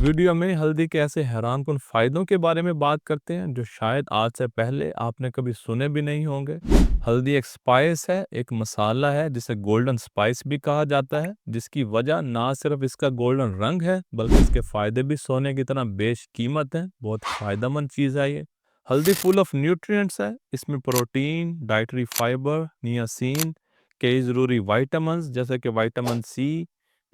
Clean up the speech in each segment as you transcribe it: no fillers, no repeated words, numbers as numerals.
Video में हल्दी के ऐसे हैरानकुन फायदों के बारे में बात करते हैं जो शायद आज से पहले आपने कभी सुने भी नहीं होंगे। हल्दी एक स्पाइस है, एक मसाला है जिसे गोल्डन स्पाइस भी कहा जाता है, जिसकी वजह ना सिर्फ इसका गोल्डन रंग है बल्कि इसके फायदे भी सोने की तरह बेशकीमत हैं। बहुत फायदेमंद चीज है ये। हल्दी फुल ऑफ न्यूट्रिएंट्स है। इसमें प्रोटीन, डाइटरी फाइबर, नियासिन, कई जरूरी विटामिन्स जैसे कि vitamin C,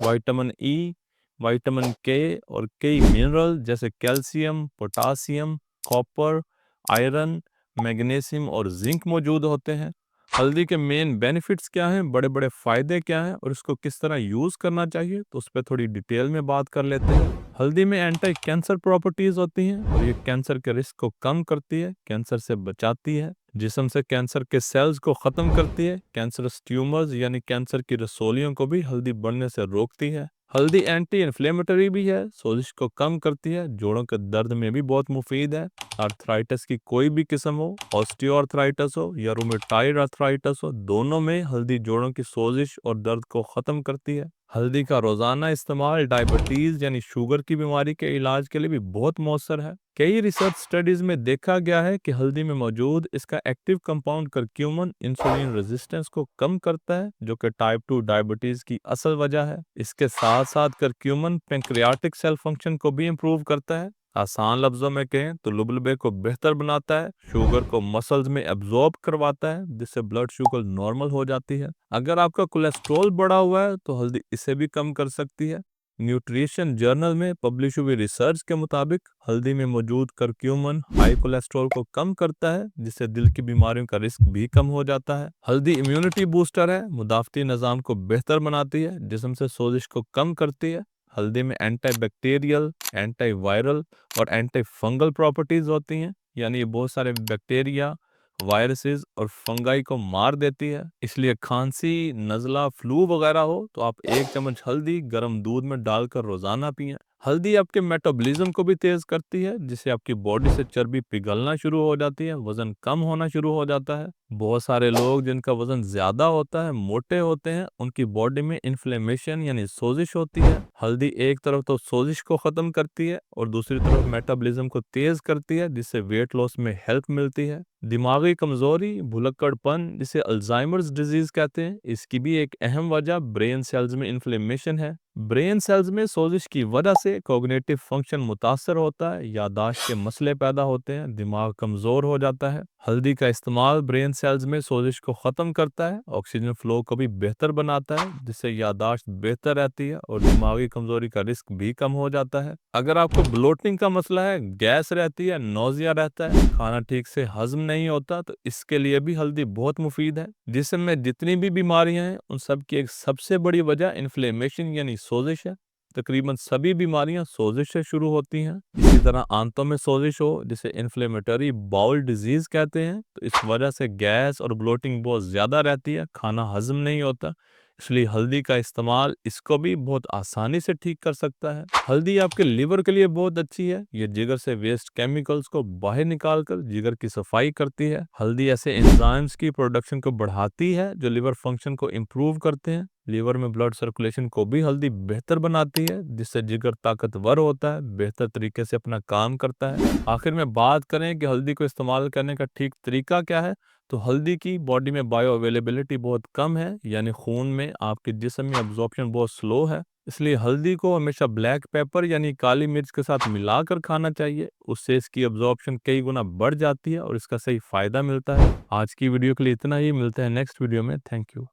vitamin E, vitamin K और कई मिनरल जैसे calcium, potassium, copper, iron, magnesium और जिंक मौजूद होते हैं। हल्दी के मेन बेनिफिट्स क्या हैं, बड़े बड़े फायदे क्या हैं और इसको किस तरह यूज करना चाहिए, तो उस पर थोड़ी डिटेल में बात कर लेते हैं। हल्दी में एंटी कैंसर प्रॉपर्टीज होती हैं और ये कैंसर के रिस्क को कम करती है, कैंसर से बचाती है, जिस्म से कैंसर के सेल्स को खत्म करती है, कैंसरस ट्यूमर्स यानी कैंसर की रसोलियों को भी हल्दी बढ़ने से रोकती है। हल्दी एंटी इन्फ्लेमेटरी भी है, सोजिश को कम करती है, जोड़ों के दर्द में भी बहुत मुफीद है। आर्थराइटिस की कोई भी किस्म हो, ऑस्टियोआर्थराइटिस हो या रूमेटॉइड आर्थराइटिस हो, दोनों में हल्दी जोड़ों की सोजिश और दर्द को खत्म करती है। हल्दी का रोजाना इस्तेमाल डायबिटीज यानी शुगर की बीमारी के इलाज के लिए भी बहुत मौसर है। कई रिसर्च स्टडीज में देखा गया है कि हल्दी में मौजूद इसका active compound curcumin insulin resistance को कम करता है, जो कि टाइप 2 डायबिटीज की असल वजह है। इसके साथ साथ करक्यूमिन पैंक्रियाटिक सेल फंक्शन को भी इम्प्रूव करता है। आसान लफ्जों में कहें तो लुबलबे को बेहतर बनाता है, शुगर को मसल्स में एब्जॉर्ब करवाता है, जिससे ब्लड शुगर नॉर्मल हो जाती है। अगर आपका कोलेस्ट्रॉल बढ़ा हुआ है तो हल्दी इसे भी कम कर सकती है। न्यूट्रिशन जर्नल में पब्लिश हुई रिसर्च के मुताबिक हल्दी में मौजूद करक्यूमिन हाई कोलेस्ट्रॉल को कम करता है, जिससे दिल की बीमारियों का रिस्क भी कम हो जाता है। हल्दी इम्यूनिटी बूस्टर है, मुदाफती निज़ाम को बेहतर बनाती है, जिस्म से सोजिश को कम करती है। हल्दी में एंटी बैक्टीरियल, एंटी वायरल और एंटी फंगल प्रॉपर्टीज होती हैं, यानी ये बहुत सारे बैक्टीरिया, वायरसेस और फंगाई को मार देती है। इसलिए खांसी, नज़ला, फ्लू वगैरह हो तो आप 1 चम्मच हल्दी गर्म दूध में डालकर रोजाना पिएं। हल्दी आपके मेटाबॉलिज्म को भी तेज करती है, जिससे आपकी बॉडी से चर्बी पिघलना शुरू हो जाती है, वजन कम होना शुरू हो जाता है। बहुत सारे लोग जिनका वजन ज्यादा होता है, मोटे होते हैं, उनकी बॉडी में इन्फ्लेमेशन यानी सोजिश होती है। हल्दी एक तरफ तो सोजिश को खत्म करती है और दूसरी तरफ मेटाबॉलिज्म को तेज करती है, जिससे वेट लॉस में हेल्प मिलती है। दिमागी कमजोरी, भुलक्कड़पन जिसे अल्जाइमर्स डिजीज कहते हैं, इसकी भी एक अहम वजह ब्रेन सेल्स में इन्फ्लेमेशन है। ब्रेन सेल्स में सोजिश की वजह से कॉग्निटिव फंक्शन मुतासर होता है, याददाश्त के मसले पैदा होते हैं, दिमाग कमजोर हो जाता है। हल्दी का इस्तेमाल ब्रेन सेल्स में सोजिश को खत्म करता है, ऑक्सीजन फ्लो को भी बेहतर बनाता है, जिससे याददाश्त बेहतर रहती है और दिमागी कमजोरी का रिस्क भी कम हो जाता है। अगर आपको ब्लोटिंग का मसला है, गैस रहती है, नौजिया रहता है, खाना ठीक से हजम नहीं होता, तो इसके लिए भी हल्दी बहुत मुफीद है। जिस्म में जितनी भी बीमारियां हैं उन सब की एक सबसे बड़ी वजह इन्फ्लेमेशन यानी सोजिश है। तकरीबन सभी बीमारियां सोजिश से शुरू होती हैं। इसी तरह आंतों में सोजिश हो, जिसे इन्फ्लेमेटरी बाउल डिजीज कहते हैं, तो इस वजह से गैस और ब्लोटिंग बहुत ज्यादा रहती है, खाना हजम नहीं होता। इसलिए हल्दी का इस्तेमाल इसको भी बहुत आसानी से ठीक कर सकता है। हल्दी आपके लिवर के लिए बहुत अच्छी है, ये जिगर से वेस्ट केमिकल्स को बाहर निकाल कर जिगर की सफाई करती है। हल्दी ऐसे एंजाइम्स की प्रोडक्शन को बढ़ाती है जो लिवर फंक्शन को इम्प्रूव करते हैं। लीवर में ब्लड सर्कुलेशन को भी हल्दी बेहतर बनाती है, जिससे जिगर ताकतवर होता है, बेहतर तरीके से अपना काम करता है। आखिर में बात करें कि हल्दी को इस्तेमाल करने का ठीक तरीका क्या है, तो हल्दी की बॉडी में बायो अवेलेबिलिटी बहुत कम है, यानी खून में आपके जिस्म में अब्जॉर्प्शन बहुत स्लो है। इसलिए हल्दी को हमेशा ब्लैक पेपर यानी काली मिर्च के साथ मिलाकर खाना चाहिए, उससे इसकी अब्जॉर्प्शन कई गुना बढ़ जाती है और इसका सही फायदा मिलता है। आज की वीडियो के लिए इतना ही, मिलते हैं नेक्स्ट वीडियो में। Thank you.